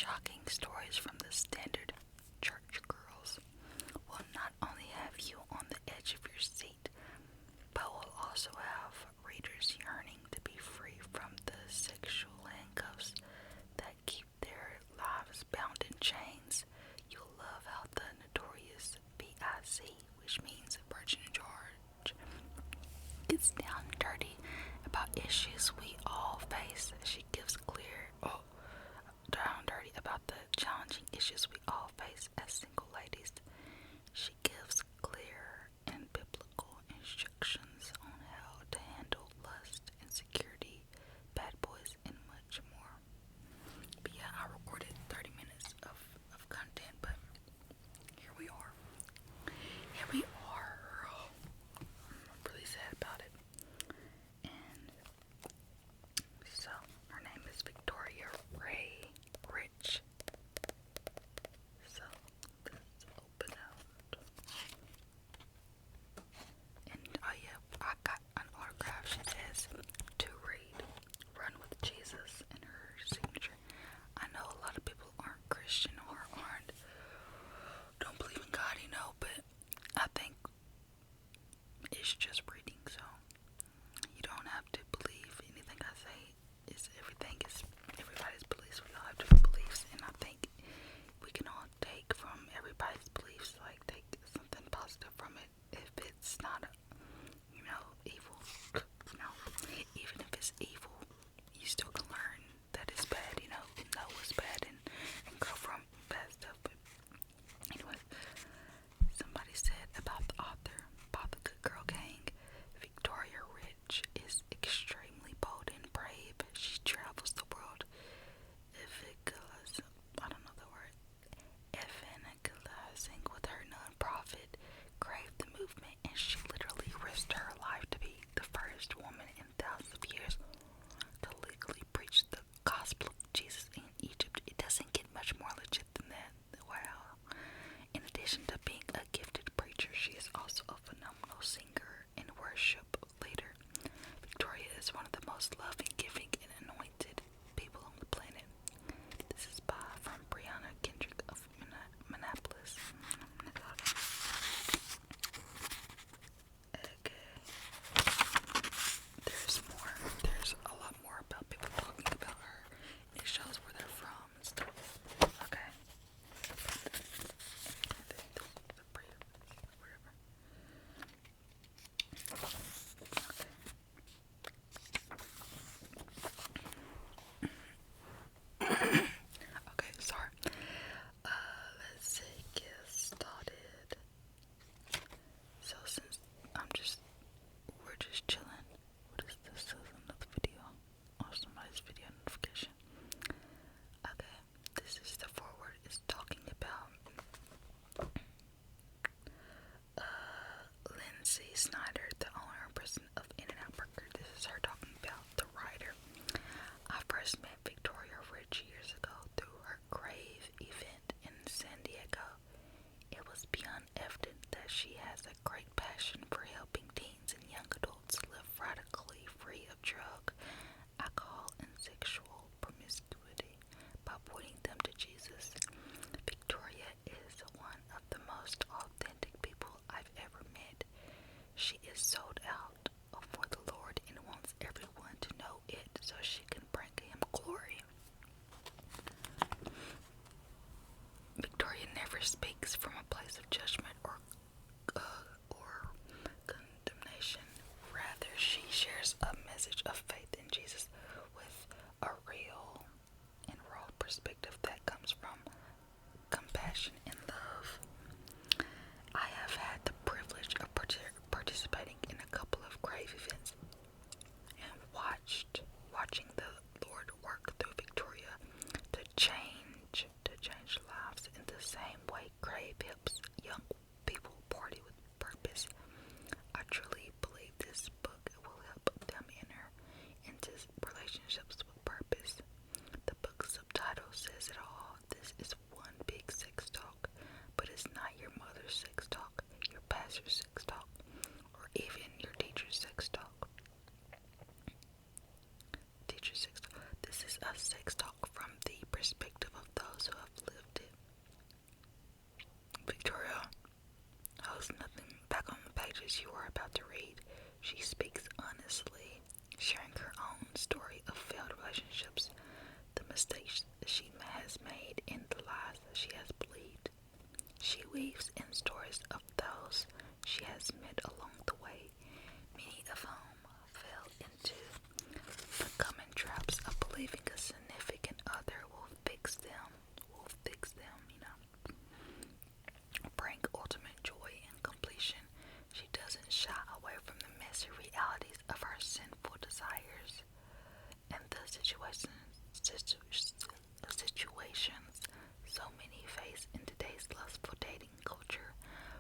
shocking stories from the standard church girls will not only have you on the edge of your seat, but will also have readers yearning to be free from the sexual handcuffs that keep their lives bound in chains. You'll love how the notorious BIC, which means Virgin George, gets down dirty about issues we all face. She gives down dirty about the challenging issues we all face as single ladies. She gives clear and biblical instructions on how to handle lust, insecurity, bad boys, and much more. But yeah, I recorded 30 minutes of content, but here we are. Here we are. I'm really sad about it. And so, her name is Victoria Ray Rich. So, let's open out. And oh yeah, I got an autograph. She says, to read, Run with Jesus, in her signature. I know a lot of people aren't Christian or don't believe in God, but I think it's just reading, so you don't have to believe anything I say. Everybody's beliefs. We all have different beliefs, and I think we can all take from everybody's beliefs, like take something positive from it. If it's not, evil, even if it's evil, you still can learn that it's bad. Know what's bad and grow from bad stuff. But anyway, somebody said about the author, about the Good Girl Gang, Victoria Rich is extremely bold and brave. She travels the world evangelizing with her non-profit, Crave the Movement, and she literally risked her life to be the first woman in thousands of years to legally preach the gospel of Jesus in Egypt. It doesn't get much more legit than that. Wow. In addition to being a gifted preacher, she is also a phenomenal singer and worship leader. Victoria is one of the most loving, giving, and anointed people on the planet. This is from Brianna Kendrick of Minneapolis. Okay. There's more. There's a lot more about people talking about her. It shows where they're from and stuff. Okay. Okay, sorry. Let's get started. So since we're just chilling. What is this? This is another video or somebody's video notification. Okay, this is the forward. It's talking about Lindsay Snyder, the owner and president of In-N-Out Burger. This is her talking about the writer. I first met Victoria Rich years ago through her Crave event in San Diego. It was beyond evident that she has a great passion for helping teens and young adults live radically free of drug, alcohol, and sexual promiscuity by pointing them to Jesus. Victoria is one of the most authentic people I've ever met. She is sold out for the Lord and wants everyone to know it so she can bring him glory. Victoria never speaks from a place of judgment or condemnation. Rather, she shares a message of faith in Jesus with a real and raw perspective that comes from compassion and love. I have had the privilege of participating in a couple of Crave events and watching the Lord work through Victoria to change lives in the same way Crave helps young people party with purpose. I truly believe this book will help them enter into relationships with purpose. The book's subtitle says it all. This is one big sex talk, but it's not your mother's sex talk, your pastor's sex talk, or even your teacher's sex talk. This is a sex talk from the perspective of those mistakes she has made and the lies that she has believed. She weaves in stories of those she has met along the way, many of whom fell into the common traps of believing a significant other will fix them, bring ultimate joy and completion. She doesn't shy away from the messy realities of her sinful desires and the situations so many face in today's lustful dating culture.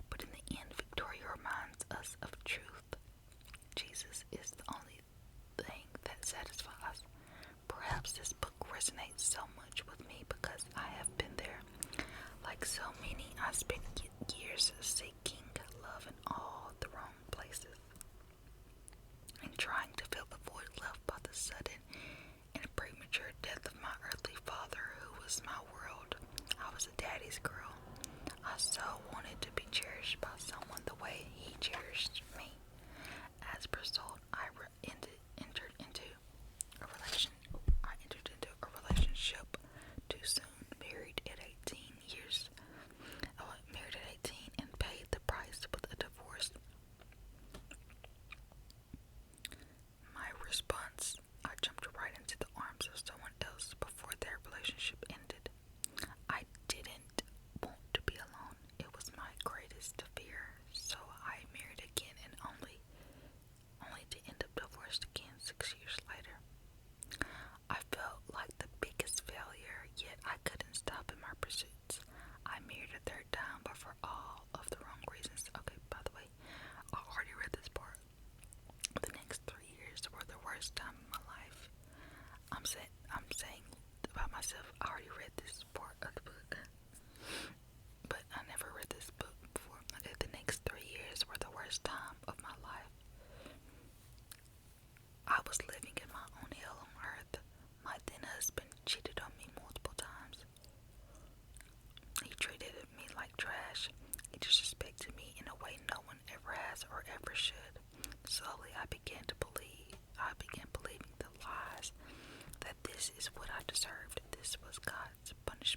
But in the end, Victoria reminds us of truth. Jesus is the only thing that satisfies. Perhaps this book resonates so much with me because I have been there. Like so many, I spent years seeking love in all the wrong places and trying to fill the void left by the sudden and premature death of my earthly father, who was my world. I was a daddy's girl. I so wanted to be cherished by someone the way he cherished me. As a result, I entered into a relationship too soon. Married at 18 and paid the price with a divorce. My response, I jumped right into the arms of someone else before their relationship ended. I didn't want to be alone. It was my greatest fear. So I married again and only to end up divorced again 6 years later. I felt like the biggest failure, yet I couldn't stop in my pursuits. I married a third time, but for all of the wrong reasons. Okay, by the way, I already read this part. The next 3 years were the worst time of my life. I'm saying about myself, I already read this part of the book, but I never read this book before. Okay, the next 3 years were the worst time of my life. I was living in my own hell on earth. My then husband cheated on me multiple times. He treated me like trash. He disrespected me in a way no one ever has or ever should. Slowly I began believing the lies that this is what I deserved. This was God's punishment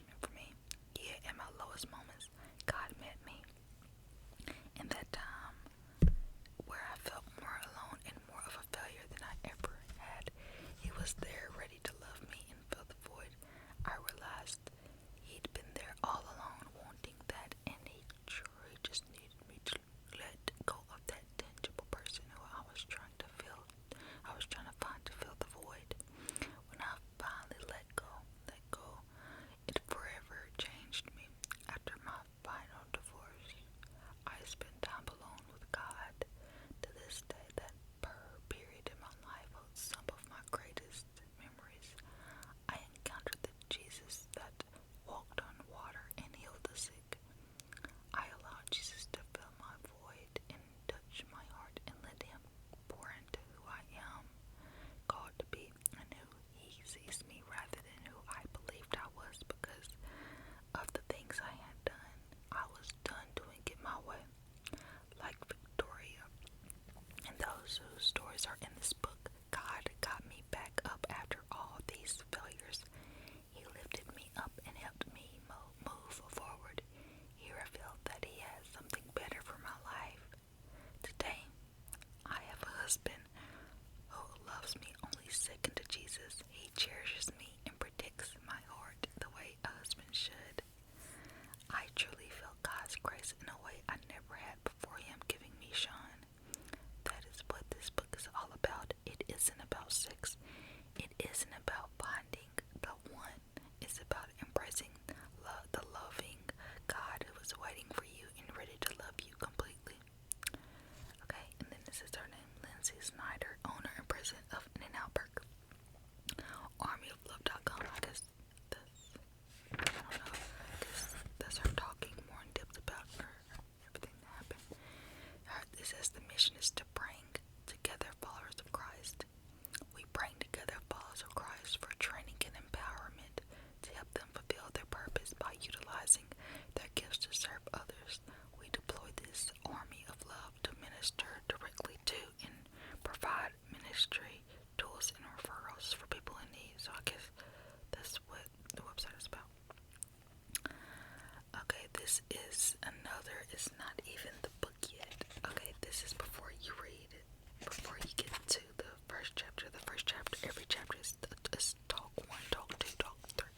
is not even the book yet. Okay, this is before you read it. Before you get to the first chapter. The first chapter, every chapter is talk 1, talk 2, talk 3.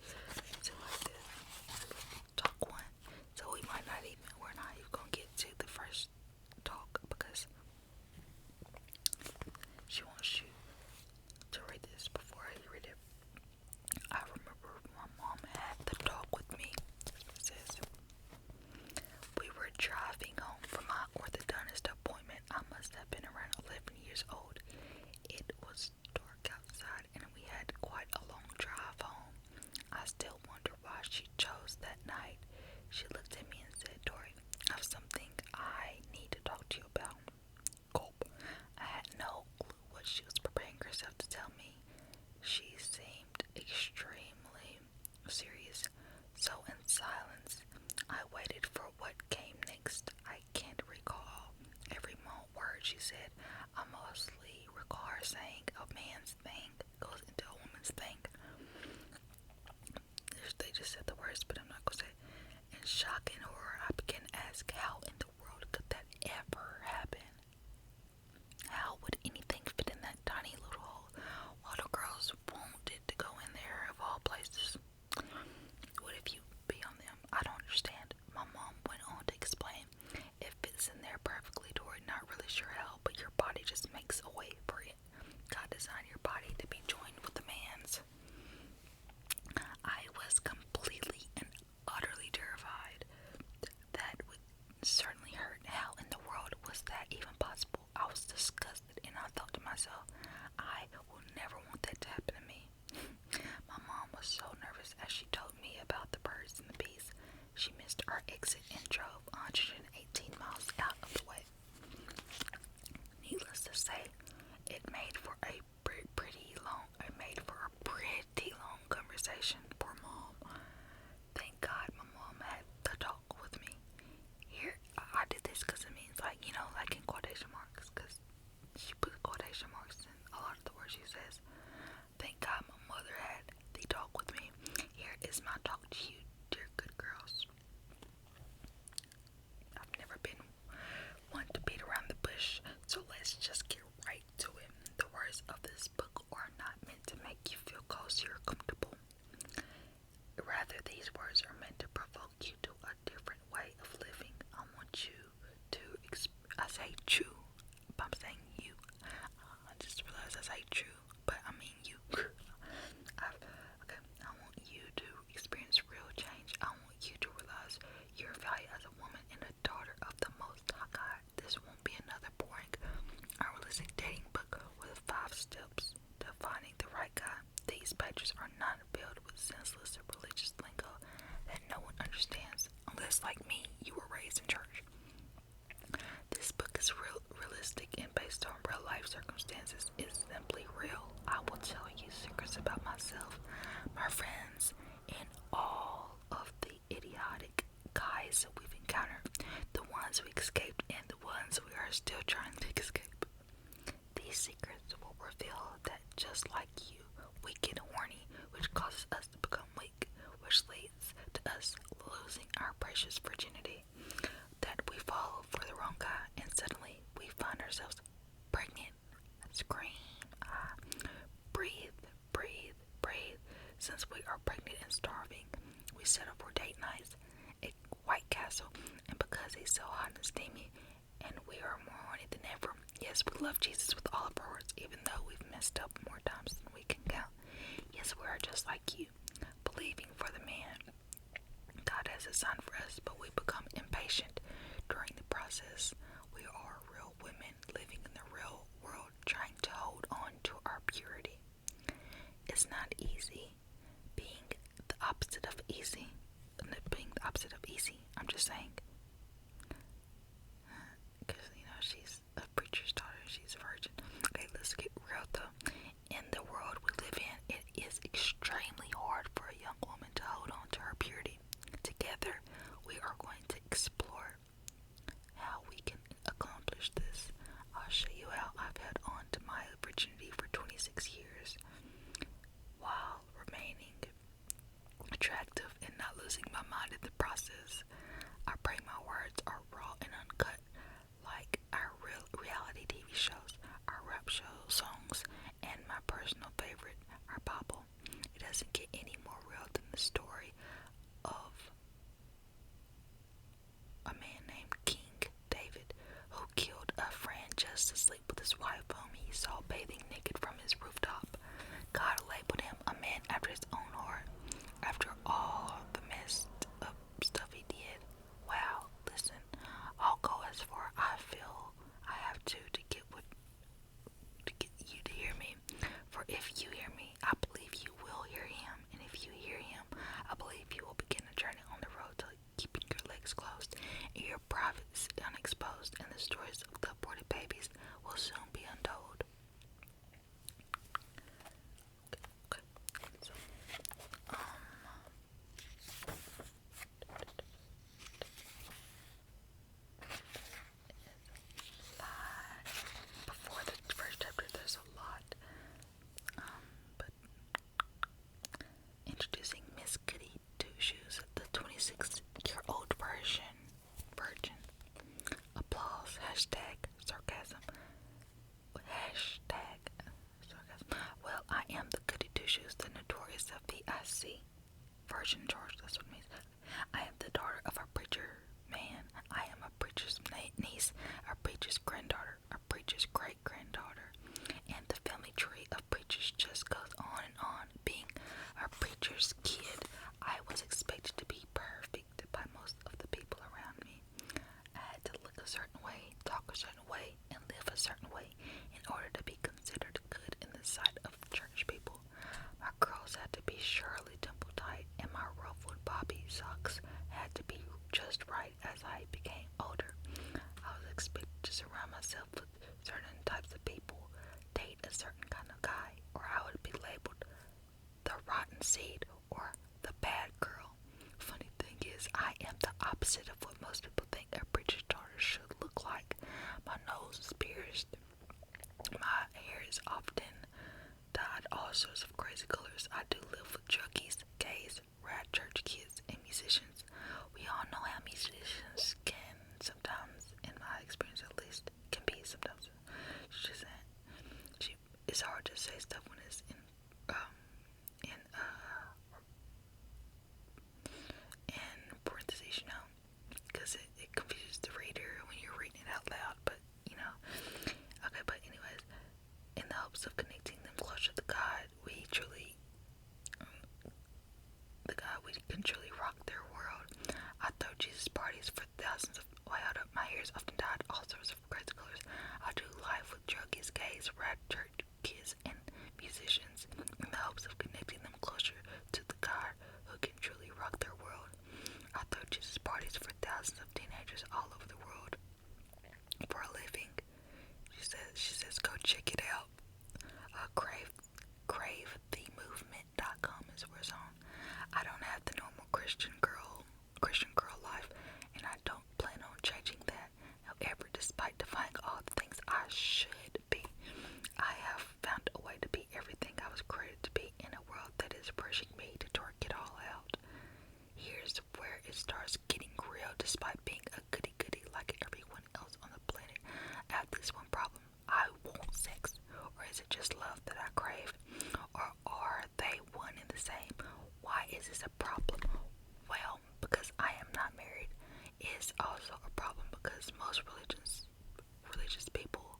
So like this. Talk 1. So we're not even gonna get to the first talk because she wants you to read this before I read it. I remember my mom had the talk with me. That's what it says. We were driving home from my orthodontist appointment. I must have been around 11 years old. It was dark outside and we had quite a long drive home. I still wonder why she chose that night. She looked at me and said, "Dory, I have something I need to talk to you about." Gulp. I had no clue what she was preparing herself to tell me. She seemed extremely serious. So in silence, I waited for what came next. I can't recall every word she said. I mostly recall her saying a man's thing goes into a woman's thing. They just said the words, but I'm not going to say. In shock and horror, I began to ask, how in the world could that ever happen? How would anything fit in that tiny little hole? While the girls wanted to go in there of all places. What if you be on them? I don't understand. My mom went on to explain. It fits in there perfectly, Dory. Not really sure how, but your body just makes a way for it. God designed your body to be joined with the man's. I was completely and utterly terrified. That would certainly hurt. How in the world was that even possible? I was disgusted and I thought to myself, I will never want that to happen to me. My mom was so nervous as she told me about the birds and the bees. She missed our exit and drove 118 miles out of the way. Needless to say, it made for a pretty long conversation. Poor mom. Thank God my mom had the talk with me. Here, I did this because it means like in quotation marks, because she put quotation marks in a lot of the words she says. Thank God my mother had the talk with me. Here is my talk to you, dear good girls. I've never been one to beat around the bush, so let's just get right to it. The words of this book are not meant to make you feel cozy or comfortable. Rather, these words are meant to provoke you to a different way of living. I want you to, I say true, but I'm saying you. I just realized I say true, but I mean you. I want you to experience real change. I want you to realize your value as a woman and a daughter of the Most High God. This won't be another boring, unrealistic dating book with 5 steps to finding the right guy. These pages are not filled with senseless religious lingo that no one understands unless, like me, you were raised in church. This book is realistic and based on real life circumstances. It's simply real. I will tell you secrets about myself, my friends, and all of the idiotic guys that we've encountered, the ones we escaped and the ones we are still trying to escape. These secrets will reveal that just like you, we get horny, which causes us to become weak, which leads to us losing our precious virginity, that we fall for the wrong guy, and suddenly we find ourselves pregnant. Scream, breathe, breathe, breathe. Since we are pregnant and starving, we settle for date nights at White Castle, and because he's so hot and steamy, and we are more horny than ever. Yes, we love Jesus with all of our hearts, even though we've messed up more times than we can count. Yes, we are just like you, believing for the man God has assigned for us, but we become impatient during the process. We are real women living in the real world, trying to hold on to our purity. It's not easy being the opposite of easy. I'm just saying. Because, she's a preacher's daughter. She's a virgin. Okay, let's get real though. In the world we live in, it is extremely hard for a young woman to hold on to her purity. Together, we are going to explore how we can accomplish this. I'll show you how I've held on to my virginity for 26 years while remaining attractive and not losing my mind in the process. I pray unexposed, and the stories of the aborted babies will soon be untold. Okay. So, before the first chapter, there's a lot. But introducing Miss Goody Two Shoes, the 26-year-old virgin. Applause. Hashtag sarcasm. Hashtag sarcasm. Well, I am the Goody Two Shoes, the notorious FDIC. Virgin George, that's what it means. I am the daughter of a preacher man. I am a preacher's niece, a preacher's granddaughter, a preacher's great-granddaughter. And the family tree of preachers just goes on and on. Being a preacher's kid, I was expected to be perfect by most of the people around me. I had to look a certain way, talk a certain way, and live a certain way in order to be considered good in the sight of church people. My curls had to be surely dimple tight, and my ruffled bobby socks had to be just right. As I became older, I was expected to surround myself with certain types of people, date a certain kind of guy, or I would be labeled the rotten seed or the bad girl. Funny thing is, I am the opposite of what most people think a preacher's daughter should look like. My nose is pierced, my hair is often dyed all sorts of crazy colors. I do live with junkies, gays, rad church kids, and musicians. We all know how musicians can sometimes, in my experience at least, can be sometimes. It's hard to say stuff when it's in parentheses, because it confuses the reader when you're reading it out loud, but, okay, but anyways, in the hopes of connecting them closer to God, we can truly rock their world. I throw Jesus parties for thousands of, my hair is often dyed all sorts of crazy colors. I do live with druggies, gays, rad church kids, and musicians, in the hopes of connecting them closer to the God who can truly rock their world. I throw Jesus parties for thousands of teenagers all over the world for a living. She says, go check it out. Cravethemovement.com is where it's on. I don't have the normal Christian girl life, and I don't plan on changing that. However, despite defying all the things I should be, I have found a way to be everything I was created to be in a world that is pushing me to torque it all out. Here's where it starts getting real. Despite being a goody-goody like everyone else on the planet, I have this one problem. I want sex. Or is it just love that I crave? Or are they one and the same? Why is this a problem? Well, because I am not married is also a problem, because most religious people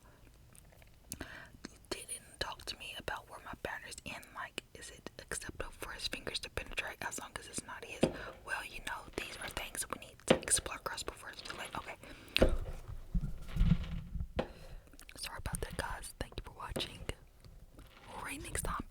didn't talk to me about where my boundaries end. Like, is it acceptable for his fingers to penetrate as long as it's not his? Well, these are things we need to explore across before it's too late. Okay. Sorry about that, guys. Thank you for watching. We'll read next time.